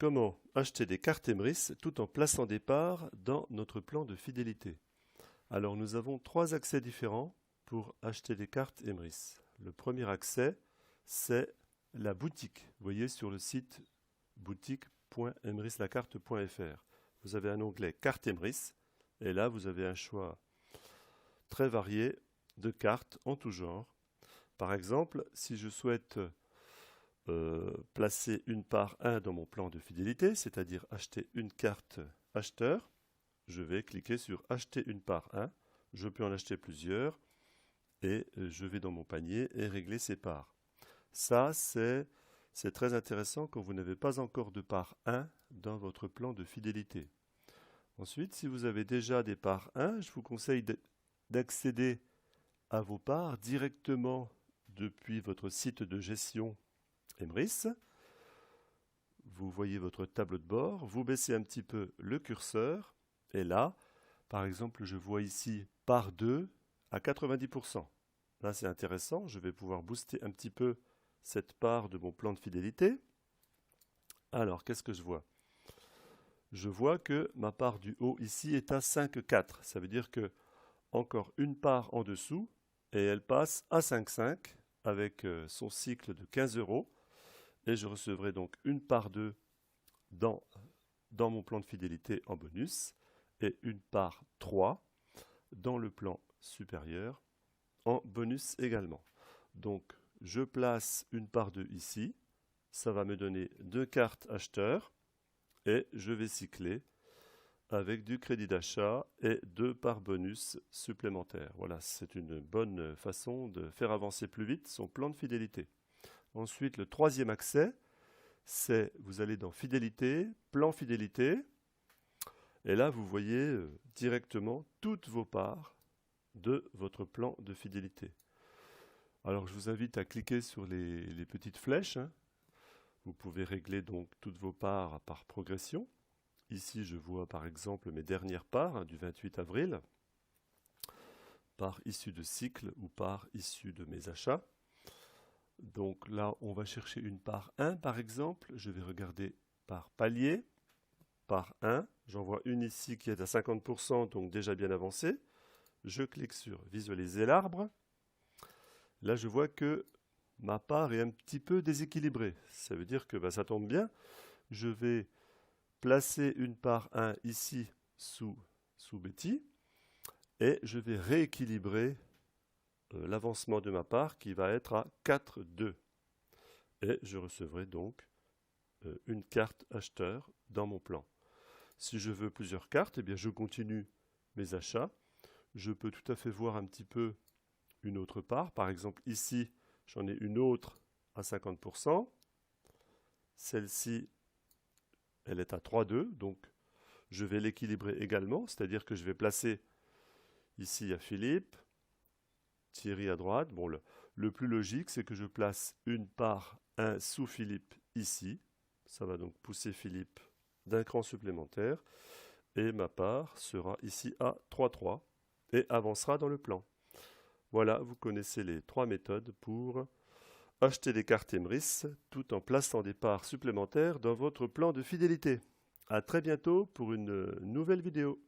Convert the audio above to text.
Comment acheter des cartes Emrys tout en plaçant des parts dans notre plan de fidélité? Alors nous avons trois accès différents pour acheter des cartes Emrys. Le premier accès, c'est la boutique. Vous voyez sur le site boutique.emryslacarte.fr. Vous avez un onglet Cartes Emrys et là vous avez un choix très varié de cartes en tout genre. Par exemple, si je souhaite placer une part 1 dans mon plan de fidélité, c'est-à-dire acheter une carte acheteur, je vais cliquer sur acheter une part 1. Je peux en acheter plusieurs et je vais dans mon panier et régler ces parts. Ça, c'est très intéressant quand vous n'avez pas encore de part 1 dans votre plan de fidélité. Ensuite, si vous avez déjà des parts 1, je vous conseille d'accéder à vos parts directement depuis votre site de gestion Emrys. Vous voyez votre tableau de bord, vous baissez un petit peu le curseur et là, par exemple, je vois ici part 2 à 90%. Là, c'est intéressant, je vais pouvoir booster un petit peu cette part de mon plan de fidélité. Alors, qu'est-ce que je vois? Je vois que ma part du haut ici est à 5,4. Ça veut dire que encore une part en dessous et elle passe à 5,5 avec son cycle de 15 euros. Et je recevrai donc une part 2 dans mon plan de fidélité en bonus et une part 3 dans le plan supérieur en bonus également. Donc je place une part 2 ici, ça va me donner 2 cartes acheteurs et je vais cycler avec du crédit d'achat et 2 parts bonus supplémentaires. Voilà, c'est une bonne façon de faire avancer plus vite son plan de fidélité. Ensuite, le troisième accès, c'est vous allez dans fidélité, plan fidélité, et là vous voyez directement toutes vos parts de votre plan de fidélité. Alors je vous invite à cliquer sur les petites flèches. Vous pouvez régler donc toutes vos parts par progression. Ici je vois par exemple mes dernières parts du 28 avril, par issue de cycle ou par issue de mes achats. Donc là, on va chercher une part 1 par exemple. Je vais regarder par palier, par 1. J'en vois une ici qui est à 50%, donc déjà bien avancée. Je clique sur visualiser l'arbre. Là, je vois que ma part est un petit peu déséquilibrée. Ça veut dire que ça tombe bien. Je vais placer une part 1 ici sous Betty et je vais rééquilibrer l'avancement de ma part qui va être à 4,2. Et je recevrai donc une carte acheteur dans mon plan. Si je veux plusieurs cartes, eh bien je continue mes achats. Je peux tout à fait voir un petit peu une autre part. Par exemple, ici, j'en ai une autre à 50%. Celle-ci, elle est à 3,2. Donc, je vais l'équilibrer également. C'est-à-dire que je vais placer ici à Philippe, Thierry à droite. Bon, le plus logique, c'est que je place une part 1 sous Philippe ici. Ça va donc pousser Philippe d'un cran supplémentaire. Et ma part sera ici à 3,3 et avancera dans le plan. Voilà, vous connaissez les trois méthodes pour acheter des cartes Emrys tout en plaçant des parts supplémentaires dans votre plan de fidélité. À très bientôt pour une nouvelle vidéo.